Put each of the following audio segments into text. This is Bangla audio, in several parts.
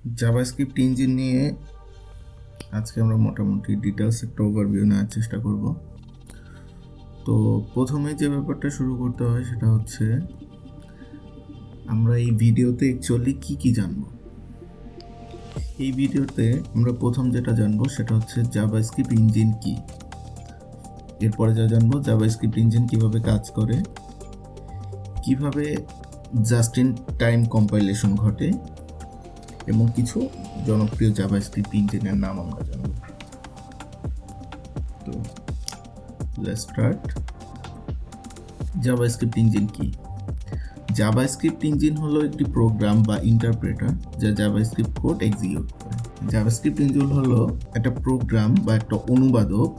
জাভাস্ক্রিপ্ট ইঞ্জিন নিয়ে আজকে আমরা মোটামুটি ডিটেলস একটা ওভারভিউ নেওয়ার চেষ্টা করব। তো প্রথমে যে ব্যাপারটা শুরু করতে হয় সেটা হচ্ছে আমরা এই ভিডিওতে অ্যাকচুয়ালি কি জানবো। এই ভিডিওতে আমরা প্রথম যেটা জানবো সেটা হচ্ছে জাভাস্ক্রিপ্ট ইঞ্জিন কি, এরপরে যা জানবো জাভাস্ক্রিপ্ট ইঞ্জিন কিভাবে কাজ করে, কিভাবে জাস্ট ইন টাইম কম্পাইলেশন ঘটে এবং কিছু জনপ্রিয় জাভাস্ক্রিপ্ট ইঞ্জিনের নাম আমরা জানব। তো লেটস স্টার্ট। জাভাস্ক্রিপ্ট ইঞ্জিন কি? জাভাস্ক্রিপ্ট ইঞ্জিন হলো একটি প্রোগ্রাম বা ইন্টারপ্রেটার যা জাভাস্ক্রিপ্ট কোড এক্সিকিউট করে। জাভাস্ক্রিপ্ট ইঞ্জিন হলো একটা প্রোগ্রাম বা একটা অনুবাদক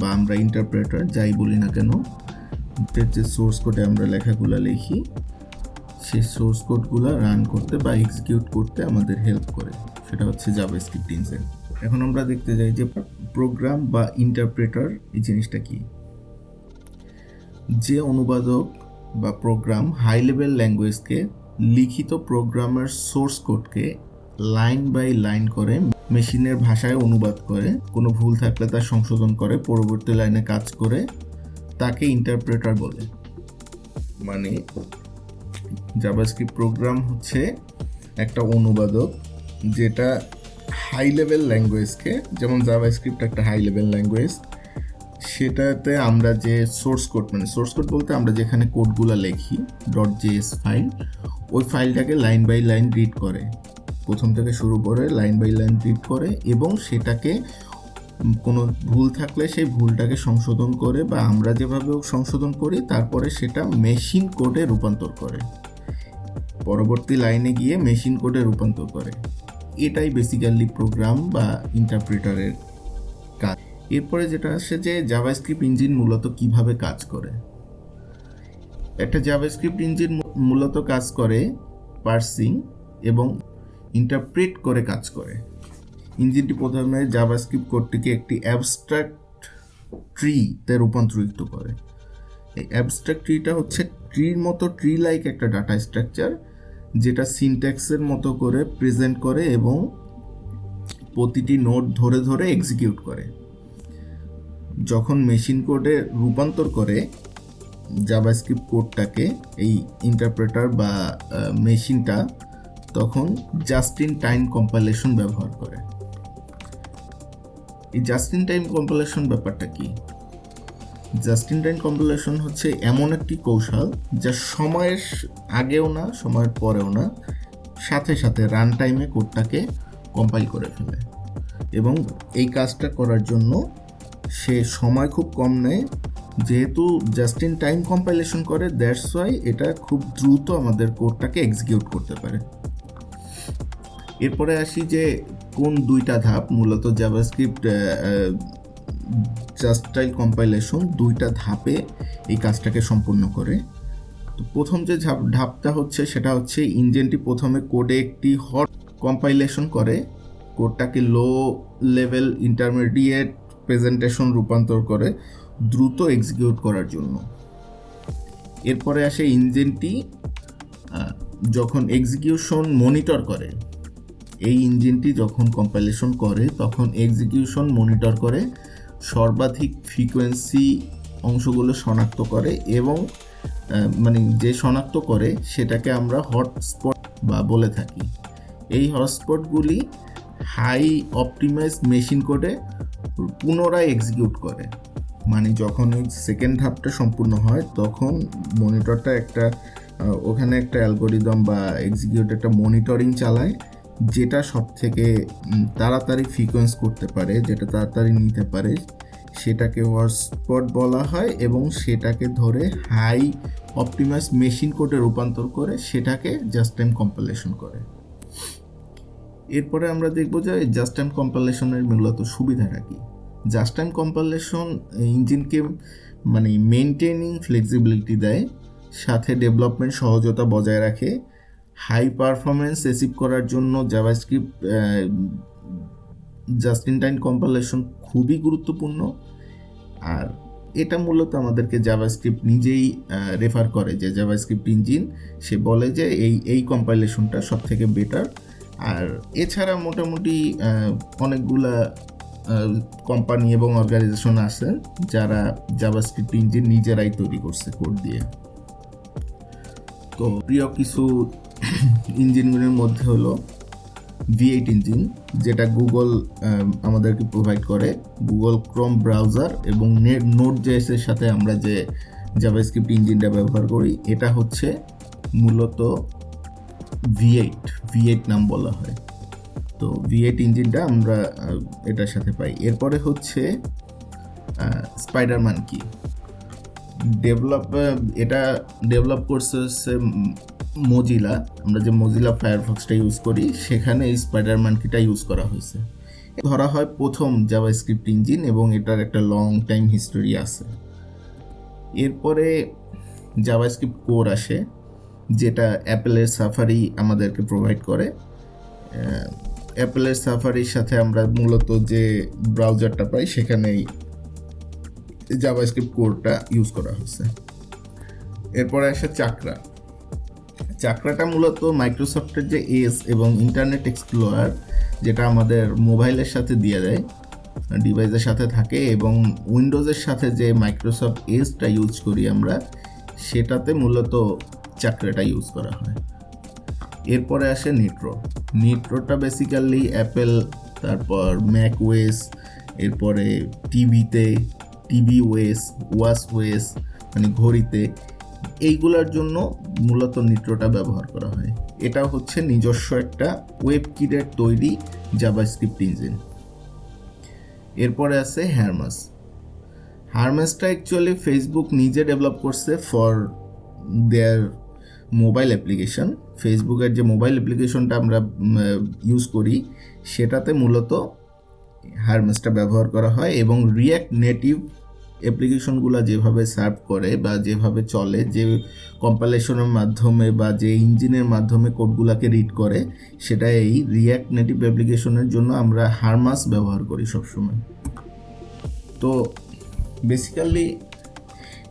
বা আমরা ইন্টারপ্রেটার যাই বলি না কেন, যে সোর্স কোডে আমরা লেখাগুলো লিখি সেই সোর্স কোডগুলো রান করতে বা এক্সিকিউট করতে আমাদের হেল্প করে, সেটা হচ্ছে জাভাস্ক্রিপ্ট ইঞ্জিন। এখন আমরা দেখতে যাই যে প্রোগ্রাম বা ইন্টারপ্রেটার এই জিনিসটা কি। যে অনুবাদক বা প্রোগ্রাম হাই লেভেল ল্যাঙ্গুয়েজকে লিখিত প্রোগ্রামের সোর্স কোডকে লাইন বাই লাইন করে মেশিনের ভাষায় অনুবাদ করে, কোনো ভুল থাকলে তা সংশোধন করে, পরবর্তী লাইনে কাজ করে, তাকে ইন্টারপ্রেটার বলে। মানে জাভাস্ক্রিপ্ট প্রোগ্রাম হচ্ছে একটা অনুবাদক যেটা হাই লেভেল ল্যাঙ্গুয়েজকে, যেমন জাভাস্ক্রিপ্ট একটা হাই লেভেল ল্যাঙ্গুয়েজ, সেটাতে আমরা যে সোর্স কোড, মানে সোর্স কোড বলতে আমরা যেখানে কোডগুলো লিখি .js ফাইল, ওই ফাইলটাকে লাইন বাই লাইন রিড করে, প্রথম থেকে শুরু করে লাইন বাই লাইন রিড করে এবং সেটাকে কোনো ভুল থাকলে সেই ভুলটাকে সংশোধন করে বা আমরা যেভাবে সংশোধন করি তারপরে সেটা মেশিন কোডে রূপান্তর করে, পরবর্তী লাইনে গিয়ে মেশিন কোডে রূপান্তর করে। এটাই বেসিক্যালি প্রোগ্রাম বা ইন্টারপ্রেটারের কাজ। এরপরে যেটা আসে যে জাভাস্ক্রিপ্ট ইঞ্জিন মূলত কিভাবে কাজ করে। একটা জাভাস্ক্রিপ্ট ইঞ্জিন মূলত কাজ করে পার্সিং এবং ইন্টারপ্রেট করে কাজ করে। ইঞ্জিনটি প্রথমে জাভাস্ক্রিপ্ট কোডটিকে একটি অ্যাবস্ট্রাক্ট ট্রিতে রূপান্তরিত করে। এই অ্যাবস্ট্রাক্ট ট্রিটা হচ্ছে ট্রির মতো, ট্রি লাইক একটা ডাটা স্ট্রাকচার যেটা সিনট্যাক্সের মতো করে প্রেজেন্ট করে এবং প্রতিটি নোড ধরে ধরে এক্সিকিউট করে। যখন মেশিন কোডে রূপান্তর করে জাভাস্ক্রিপ্ট কোডটাকে এই ইন্টারপ্রেটার বা মেশিনটা, তখন জাস্ট ইন টাইম কম্পাইলেশন ব্যবহার করে। এই জাস্ট ইন টাইম কম্পাইলেশন ব্যাপারটা কি? জাস্ট ইন টাইম কম্পাইলেশন হচ্ছে এমন একটি কৌশল যা সময়ের আগেও না সময়ের পরেও না, সাথে সাথে রান টাইমে কোডটাকে কম্পাইল করে ফেলে এবং এই কাজটা করার জন্য সে সময় খুব কম নেয়। যেহেতু জাস্ট ইন টাইম কম্পাইলেশন করে, দ্যাটস ওয়াই এটা খুব দ্রুত আমাদের কোডটাকে এক্সিকিউট করতে পারে। এরপরে আসি যে কোন দুইটা ধাপ মূলত জাভাস্ক্রিপ্ট জাস্ট টাইম কম্পাইলেশন দুইটা ধাপে এই কাজটাকে সম্পূর্ণ করে। তো প্রথম যে ধাপটা হচ্ছে সেটা হচ্ছে ইঞ্জিনটি প্রথমে কোডে একটি হট কম্পাইলেশন করে, কোডটাকে লো লেভেল ইন্টারমিডিয়েট প্রেজেন্টেশন রূপান্তর করে দ্রুত এক্সিকিউট করার জন্য। এরপরে আসে ইঞ্জিনটি যখন এক্সিকিউশন মনিটর করে, এই ইঞ্জিনটি যখন কম্পাইলেশন করে তখন এক্সিকিউশন মনিটর করে সর্বাধিক ফ্রিকোয়েন্সি অংশগুলো শনাক্ত করে এবং মানে যে শনাক্ত করে সেটাকে আমরা হটস্পট বা বলে থাকি। এই হটস্পটগুলি হাই অপটিমাইজ মেশিন কোডে পুনরায় এক্সিকিউট করে। মানে যখন এই সেকেন্ড ধাপটা সম্পূর্ণ হয় তখন মনিটরটা ওখানে একটা অ্যালগোরিদম বা এক্সিকিউট একটা মনিটরিং চালায়, যেটা সব থেকে তাড়াতাড়ি ফ্রিকোয়েন্স করতে পারে, যেটা তাড়াতাড়ি নিতে পারে, সেটাকে হটস্পট বলা হয় এবং সেটাকে ধরে হাই অপটিমাইজ মেশিন কোডে রূপান্তর করে সেটাকে জাস্ট টাইম কম্পাইলেশন করে। এরপরে আমরা দেখব যে জাস্ট টাইম কম্পাইলেশনের মূলত সুবিধাটা কি। জাস্ট টাইম কম্পাইলেশন ইঞ্জিনকে মানে মেনটেনিং ফ্লেক্সিবিলিটি দেয়, সাথে ডেভেলপমেন্ট সহজতা বজায় রাখে। হাই পারফরমেন্স অ্যাচিভ করার জন্য JavaScript just in time compilation খুবই গুরুত্বপূর্ণ। আর এটা মূলত আমাদেরকে জাভাস্ক্রিপ্ট নিজেই রেফার করে যে জাভাস্ক্রিপ্ট ইঞ্জিন, সে বলে যে এই কম্পাইলেশনটা সব থেকে বেটার আর এছাড়া মোটামুটি অনেকগুলা কোম্পানি এবং অর্গানাইজেশন আছে যারা জাভাস্ক্রিপ্ট ইঞ্জিন নিজেরাই তৈরি করছে কোড দিয়ে। তো প্রিয় কিছু ইঞ্জিনগুলোর মধ্যে হলো V8 ইঞ্জিন, যেটা গুগল আমাদেরকে প্রোভাইড করে। গুগল ক্রোম ব্রাউজার এবং নোড.js এর সাথে আমরা যে জাভাস্ক্রিপ্ট ইঞ্জিনটা ব্যবহার করি, এটা হচ্ছে মূলত V8 নাম বলা হয়। তো V8 ইঞ্জিনটা আমরা এটার সাথে পাই। এরপরে হচ্ছে স্পাইডারমানকি। এটা ডেভেলপ করছে হচ্ছে মজিলা। আমরা যে মজিলা ফায়ারফক্সটা ইউজ করি সেখানে এই স্পাইডারমানকিটা ইউজ করা হয়েছে। ধরা হয় প্রথম জাভাস্ক্রিপ্ট ইঞ্জিন এবং এটার একটা লং টাইম হিস্টোরি আছে। এরপরে জাভাস্ক্রিপ্ট কোর আসে, যেটা অ্যাপেলের সাফারি আমাদেরকে প্রোভাইড করে। অ্যাপেলের সাফারির সাথে আমরা মূলত যে ব্রাউজারটা পাই সেখানেই জাভাস্ক্রিপ্ট কোরটা ইউজ করা হয়েছে। এরপরে আসে চাকরাটা মূলত মাইক্রোসফটের যে এজ এবং ইন্টারনেট এক্সপ্লোরার, যেটা আমাদের মোবাইলের সাথে দিয়ে দেয়, ডিভাইসের সাথে থাকে, এবং উইন্ডোজের সাথে যে মাইক্রোসফট এজটা ইউজ করি আমরা, সেটাতে মূলত চাকরাটা ইউজ করা হয়। এরপরে আসে নিট্রোটা বেসিক্যালি অ্যাপেল, তারপর ম্যাক ওয়েস, এরপরে টিভি ওয়াচ ওয়েস মানে ঘড়িতে, এইগুলোর জন্য মূলত নিট্রোটা ব্যবহার করা হয়। এটা হচ্ছে নিজস্ব একটা ওয়েব কিটের তৈরি জাভাস্ক্রিপ্ট ইঞ্জিন। এরপরে আছে হারমাসটা অ্যাকচুয়ালি ফেসবুক নিজে ডেভেলপ করছে ফর দেয়ার মোবাইল অ্যাপ্লিকেশন। ফেসবুকের যে মোবাইল অ্যাপ্লিকেশনটা আমরা ইউজ করি সেটাতে মূলত হারমাসটা ব্যবহার করা হয়, এবং রিঅ্যাক্ট নেটিভ অ্যাপ্লিকেশনগুলো যেভাবে সার্ভ করে বা যেভাবে চলে, যে কম্পাইলেশনের মাধ্যমে বা যে ইঞ্জিনের মাধ্যমে কোডগুলোকে রিড করে, সেটা এই রিঅ্যাক্ট নেটিভ অ্যাপ্লিকেশনের জন্য আমরা হারমাস ব্যবহার করি সবসময়। তো বেসিক্যালি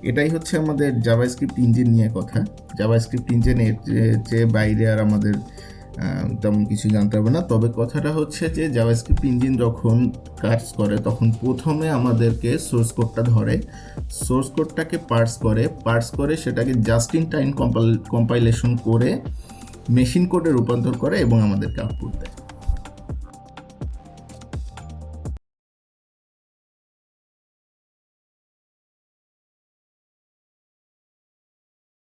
এটাই হচ্ছে আমাদের জাভাস্ক্রিপ্ট ইঞ্জিন নিয়ে কথা। জাভাস্ক্রিপ্ট ইঞ্জিনের যে বাইরে আর আমাদের তেমন কিছু জানতে হবে না। তবে কথাটা হচ্ছে যে জাভাস্ক্রিপ্ট ইঞ্জিন যখন কাজ করে তখন প্রথমে আমাদেরকে সোর্স কোডটা ধরে, সোর্স কোডটাকে পার্স করে সেটাকে জাস্ট ইন টাইম কম্পাইলেশন করে মেশিন কোডে রূপান্তর করে এবং আমাদেরকে আউটপুট দেয়।